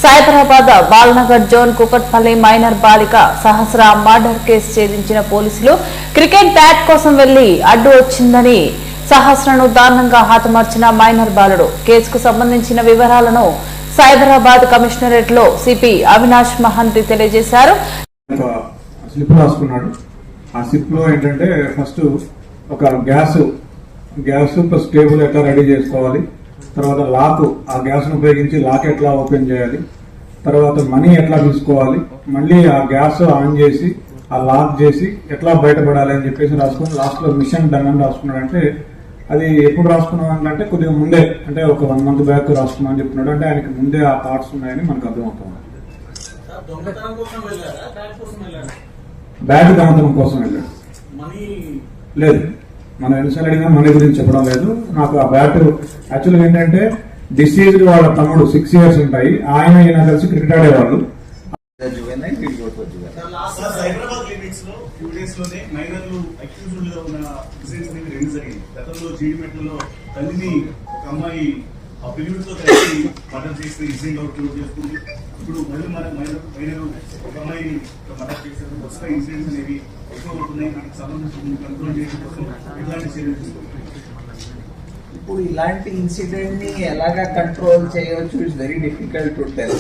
Cyberabad Balnagar zone Kukatpally minor బాలిక సహస్ర murder case ఛేదించిన పోలీసులు cricket bat కోసం వెళ్లి అడ్డు వచ్చిందని సహస్రను దారుణంగా హతమార్చిన మైనర్ బాలుడు. కేసుకు సంబంధించిన వివరాలను సైబరాబాద్ కమిషనరేట్ లో సిపి అవినాష్ మహంతి తెలియజేశారు. ఆ స్లిప్ లో ఏంటంటే ఫస్ట్ ఒక గ్యాస్ ప్లస్ టేబుల్ ఎట్లా రెడీ చేసుకోవాలి, తర్వాత లాక్, ఆ గ్యాస్ ను ఉపయోగించి లాక్ ఎట్లా ఓపెన్ చేయాలి, తర్వాత మనీ ఎట్లా తీసుకోవాలి, మళ్ళీ ఆ గ్యాస్ ఆన్ చేసి ఆ లాక్ చేసి ఎట్లా బయటపడాలి అని చెప్పేసి రాసుకుని లాస్ట్ లో మిషన్ డన్ అని రాసుకున్నాడు. అంటే అది ఎప్పుడు రాసుకున్నాం అంటే కొద్దిగా ముందే, అంటే ఒక 1 month బ్యాక్ రాసుకున్నాం అని చెప్తున్నాడు. అంటే ఆయనకి ముందే ఆ థాట్స్ ఉన్నాయని మనకు అర్థమవుతుంది. బ్యాగ్ దొంగతనం కోసం వెళ్ళాడు. లేదు, మనం ఎన్నిసార్లు అడిగినా మనీ గురించి చెప్పడం లేదు. నాకు ఆ బ్యాట్ యాక్చువల్గా ఏంటంటే డిసీజ్డ్ వాళ్ళ తమ్ముడు 6 years ఉంటాయి, ఆయన ఈయన కలిసి క్రికెట్ ఆడేవాళ్ళు. ఆ పిల్లలతో కలిసి మర్డర్ చేసి ఇన్సిడెంట్ అవుట్ చేసుకుంది. ఇప్పుడు మళ్ళీ మైనర్ ఒక అమ్మాయిని మర్డర్ చేశారు. వస్తున్న ఇన్సిడెంట్స్ అనేవి ఎక్కువ అవుతున్నాయి. దీనికి సంబంధించి కంట్రోల్ చేయడం కోసం ఎలాంటి చర్యలు తీసుకుంటారు? ఇప్పుడు ఇలాంటి ఇన్సిడెంట్ ని ఎలాగా కంట్రోల్ చేయవచ్చు, it's very difficult to tell.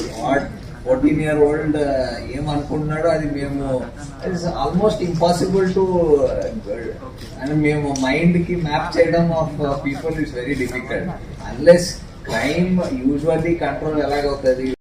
14-year-old ఏమనుకుంటున్నాడో అది మేము it's almost impossible to, and మేము మైండ్ కి మ్యాప్ చేయడం of people it's very difficult unless crime usually control ఎలాగవుతుంది.